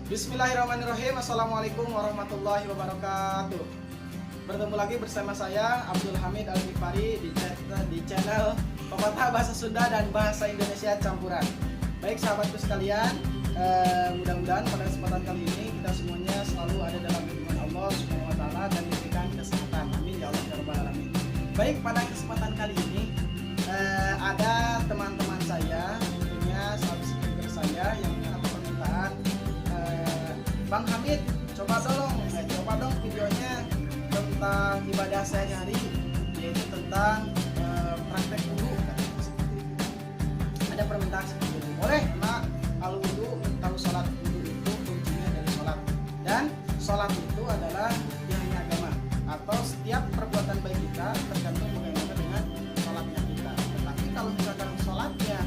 Bismillahirrahmanirrahim. Assalamualaikum warahmatullahi wabarakatuh. Bertemu lagi bersama saya Abdul Hamid Al-Ghifari di channel Pepatah Bahasa Sunda dan Bahasa Indonesia Campuran. Baik sahabatku sekalian, mudah-mudahan pada kesempatan kali ini kita semuanya selalu ada dalam lindungan Allah Subhanahu wa taala dan diberikan kesehatan. Amin ya Allah ya rabbal alamin. Baik, pada kesempatan kali ini ada teman-teman saya, tentunya subscriber saya yang mendapat permintaan, Bang Hamid, coba dong videonya tentang ibadah sehari-hari, yaitu tentang praktek wudu. Ada permintaan seperti itu. Boleh, Mak, kalau wudu, tahu sholat wudu itu kuncinya dari sholat, dan sholat itu adalah tiang agama, atau setiap perbuatan baik kita tergantung bagaimana dengan sholatnya kita. Tetapi kalau misalkan sholatnya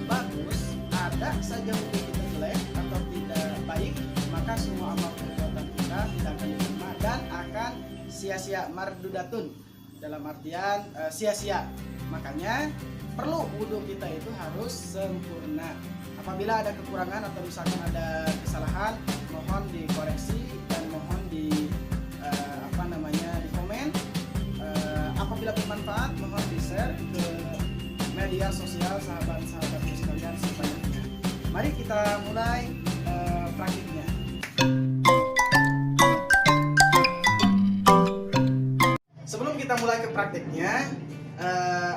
bagus, ada saja wudu kita jelek atau tidak baik, maka semua amal perbuatan kita tidak akan diterima dan akan sia-sia, mardudatun, dalam artian sia-sia. Makanya perlu wudhu kita itu harus sempurna. Apabila ada kekurangan atau misalkan ada kesalahan, mohon dikoreksi dan mohon di di komen. Apabila bermanfaat, mohon di share ke media sosial sahabat-sahabat sekalian sebanyak-banyaknya. Mari kita mulai praktiknya. Sebelum kita mulai ke praktiknya,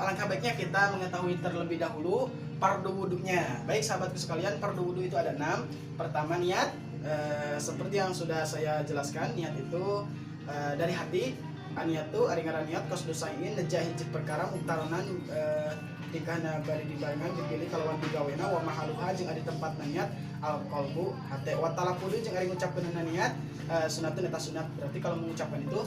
alangkah baiknya kita mengetahui terlebih dahulu fardu wudunya. Baik sahabatku sekalian, fardu wudu itu ada 6. Pertama, niat. Seperti yang sudah saya jelaskan, niat itu dari hati. Niat itu aringaran niat kos dosain nejahi cik perkara muktaronan dikana bari dibarengan dipilih kalawan digawena wa mahaluha jeung adi tempat niat al qalbu hate wa talafudu jeung ari ngucapkeun niat sunatun eta sunat. Berarti kalau mengucapkan itu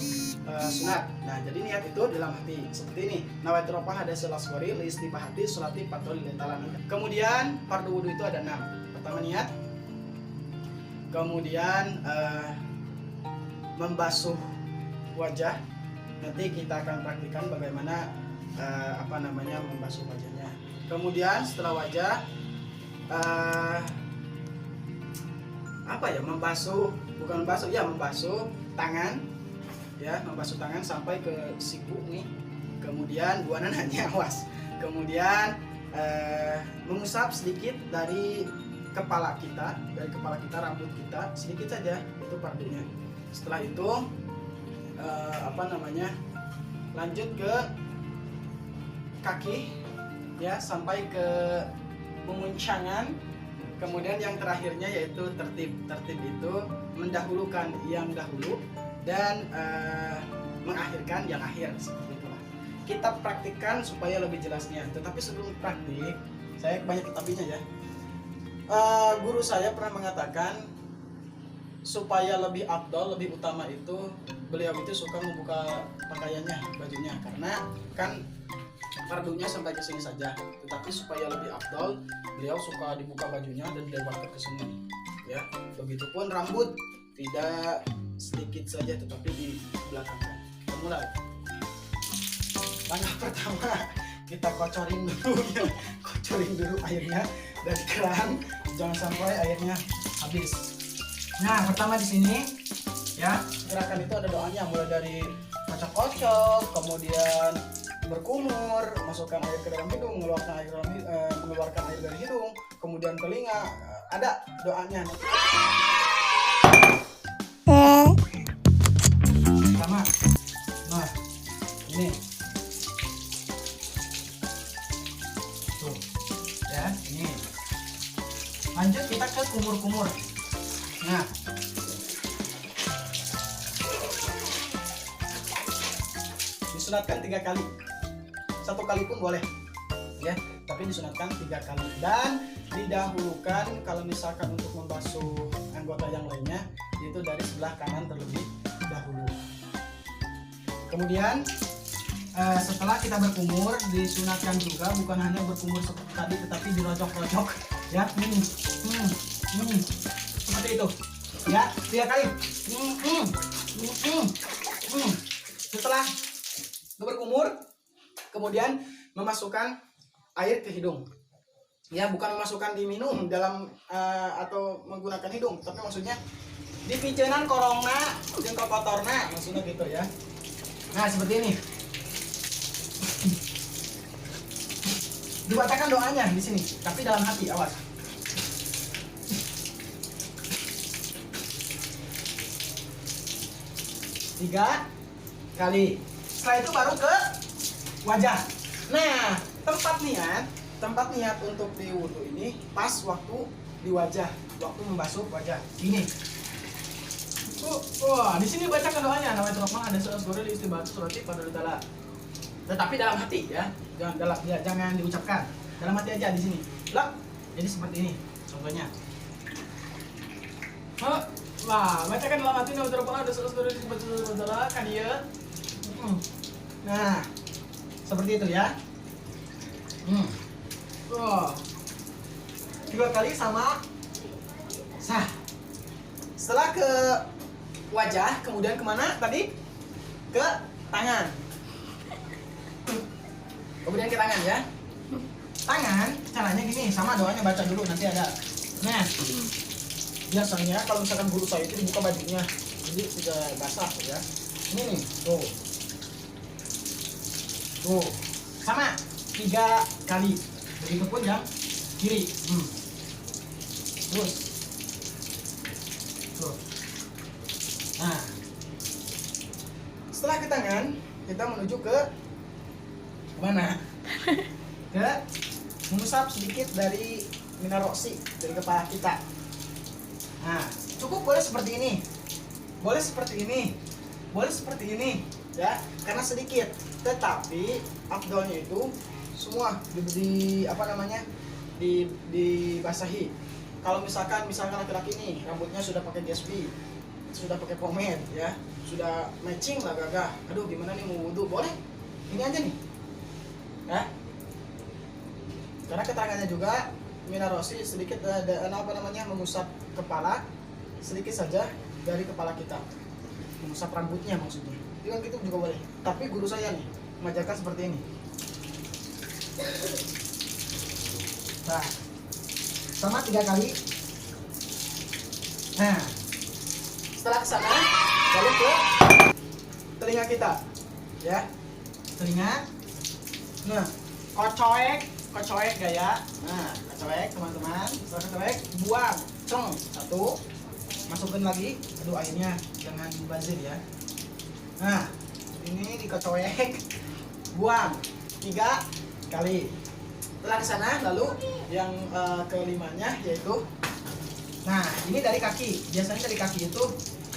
sunat. Nah, jadi niat itu dalam hati. Seperti ini. Nawaitu ropa hadasul aswari li istibahati sulati patrol lintalan. Kemudian fardu wudu itu ada 6. Pertama, niat. Kemudian membasuh wajah. Nanti kita akan praktikkan bagaimana membasuh wajahnya. Kemudian setelah wajah membasuh tangan, ya, membasuh tangan sampai ke siku nih. Kemudian buana nanya awas. Kemudian mengusap sedikit dari kepala kita, rambut kita sedikit saja, itu fardunya. Setelah itu lanjut ke kaki, ya, sampai ke pemuncangan. Kemudian yang terakhirnya yaitu tertib itu mendahulukan yang dahulu dan mengakhirkan yang akhir. Seperti itulah kita praktikkan supaya lebih jelasnya. Tetapi sebelum praktik, saya banyak tetapinya ya. Guru saya pernah mengatakan supaya lebih afdol, lebih utama itu beliau itu suka membuka pakaiannya, bajunya, karena kan fardunya sampai ke sini saja. Tetapi supaya lebih afdol, beliau suka dibuka bajunya dan dilewatkan ke sini, ya. Begitupun rambut, tidak sedikit saja tetapi di belakangkan. Kita mulai. Langkah pertama, kita kocorin dulu airnya dari keran, jangan sampai airnya habis. Nah, pertama di sini, ya, gerakan itu ada doanya, mulai dari kocok-kocok, kemudian berkumur, masukkan air ke dalam hidung, mengeluarkan air dari hidung, kemudian telinga, ada doanya. Pertama, nah, ini, tuh, ya, ini. Lanjut kita ke kumur-kumur. Nah, disunatkan 3 kali. 1 kali pun boleh, ya, tapi disunatkan 3 kali. Dan didahulukan kalau misalkan untuk membasuh anggota yang lainnya, yaitu dari sebelah kanan terlebih dahulu. Kemudian setelah kita berkumur, disunatkan juga bukan hanya berkumur seperti tadi, tetapi dirojok-rojok, ya, seperti itu, ya, 3 kali. Setelah berkumur, kemudian memasukkan air ke hidung. Ya, bukan memasukkan diminum dalam atau menggunakan hidung, tapi maksudnya di picenan korongna jeung kotorna, maksudnya gitu ya. Nah, seperti ini. Dibacakan doanya di sini, tapi dalam hati, awas. Tiga kali. Setelah itu baru ke wajah. Nah, tempat niat untuk di wudhu ini pas waktu di wajah, waktu membasuh wajah. Ini. Wah, di sini bacakan doanya. Namanya Rahman ada surah di istibahat surati pada dalam. Tetapi dalam hati ya, jangan diucapkan. Dalam hati aja di sini. Lah, jadi seperti ini contohnya. Wah, bacakan dalam hati nama Rahman ada surah di istibahat dalam kan ya. Nah, seperti itu ya. Wah, 3 kali sama sah. Setelah ke wajah, kemudian kemana tadi? Ke tangan. Kemudian ke tangan ya. Tangan caranya gini, sama doanya baca dulu nanti ada. Nah, biasanya kalau misalkan guru saya itu dibuka bajunya, jadi sudah basah ya. Ini nih, tuh, sama 3 kali. Begitupun yang kiri. Terus, tuh. Nah, setelah ke tangan, kita menuju ke mana? Ke mengusap sedikit dari minaroksi dari kepala kita. Nah, cukup boleh seperti ini, boleh seperti ini, boleh seperti ini, ya, karena sedikit. Tetapi afdolnya itu semua dibasahi. Kalau misalkan laki-laki nih rambutnya sudah pakai gespi, sudah pakai pomade ya, sudah matching lah gagah. Aduh, gimana nih mau wudhu? Boleh ini aja nih ya, karena keterangannya juga minarosi sedikit mengusap kepala sedikit saja dari kepala kita, mengusap rambutnya maksudnya. Itu gitu juga boleh. Tapi guru saya nih mengajarkan seperti ini. Nah, sama 3 kali. Nah, setelah kesana lalu ke telinga kita ya, telinga. Nah, kocoek gaya. Nah, kocoek teman-teman. Setelah kocoek, buang, ceng, 1, masukin lagi. Aduh, airnya jangan mubazir ya. Nah, ini dikocoek, buang 3 kali. Setelah kesana lalu yang kelimanya yaitu, nah ini dari kaki. Biasanya dari kaki itu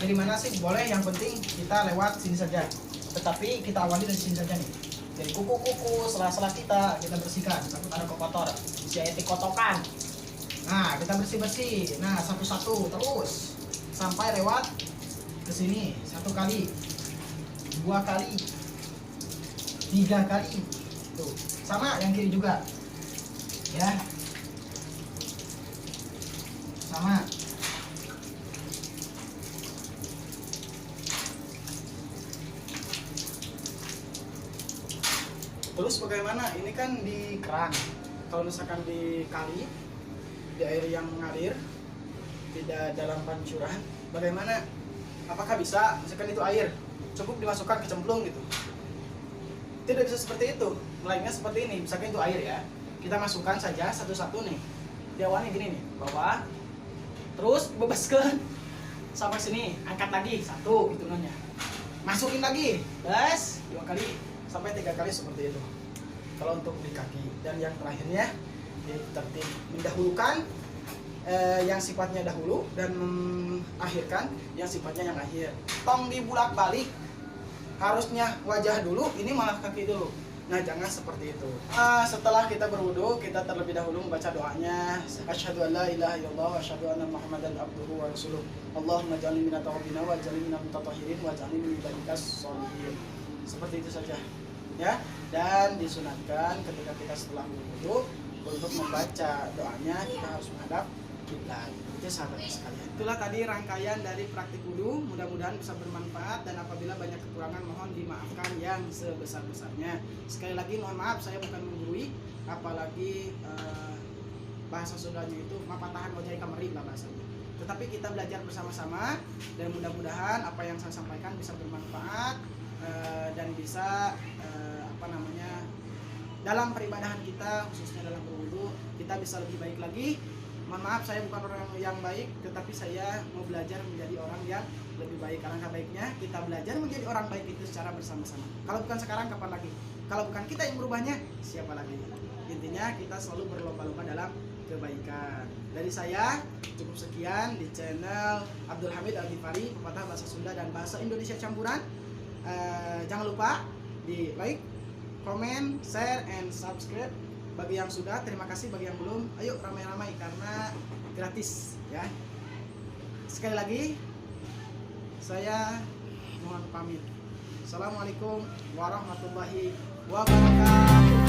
dari mana sih? Boleh, yang penting kita lewat sini saja. Tetapi kita awali dari sini saja nih. Dari kuku-kuku, sela-sela kita bersihkan. Takut ada kotor, isi etik kotokan. Nah, kita bersih-bersih. Nah, satu-satu terus sampai lewat ke sini. 1 kali, 2 kali, 3 kali. Tuh, sama yang kiri juga. Ya. Sama. Terus bagaimana? Ini kan di keran. Kalau misalkan di kali, di air yang mengalir, tidak dalam pancuran, bagaimana? Apakah bisa? Misalkan itu air, cukup dimasukkan ke cemplung gitu? Tidak bisa seperti itu. Melainkan seperti ini. Misalkan itu air ya, kita masukkan saja satu-satu nih. Diawali gini nih, bawah, terus bebaskan sampai sini, angkat lagi 1 hitungannya, masukin lagi, 2 kali sampai 3 kali seperti itu. Kalau untuk di kaki. Dan yang terakhirnya tertib mendahulukan yang sifatnya dahulu dan mengakhirkan yang sifatnya yang akhir. Tong dibulak balik, harusnya wajah dulu, ini malah kaki dulu. Nah, jangan seperti itu. Setelah kita berwudu, kita terlebih dahulu membaca doanya. Asyhadu an la ilaha illallah wa asyhadu anna Muhammadan abduhu wa rasuluh. Allahumma ja'alni minat tawabina wa ja'alni minal mutatahhirin wa ja'alni min ibadikas sholihin. Seperti itu saja. Ya, dan disunatkan ketika kita setelah berwudu untuk membaca doanya kita harus menghadap kiblat. Itu sahabat sekalian. Itulah tadi rangkaian dari praktik wudu. Mudah-mudahan bisa bermanfaat, dan apabila banyak kekurangan mohon dimaafkan yang sebesar-besarnya. Sekali lagi mohon maaf, saya bukan menggurui, apalagi bahasa Sundanya itu mapatahan wajai kamari lah bahasanya. Tetapi kita belajar bersama-sama dan mudah-mudahan apa yang saya sampaikan bisa bermanfaat dan bisa dalam peribadahan kita, khususnya dalam berwudu, kita bisa lebih baik lagi. Mohon maaf, saya bukan orang yang baik, tetapi saya mau belajar menjadi orang yang lebih baik. Karena baiknya kita belajar menjadi orang baik itu secara bersama-sama. Kalau bukan sekarang, kapan lagi? Kalau bukan kita yang merubahnya, siapa lagi? Intinya kita selalu berlomba-lomba dalam kebaikan. Dari saya cukup sekian di channel Abdul Hamid Al-Ghifari, pepatah bahasa Sunda dan bahasa Indonesia campuran. Jangan lupa di like, komen, share, and subscribe. Bagi yang sudah, terima kasih. Bagi yang belum, ayo ramai-ramai karena gratis ya. Sekali lagi saya mohon pamit. Assalamualaikum warahmatullahi wabarakatuh.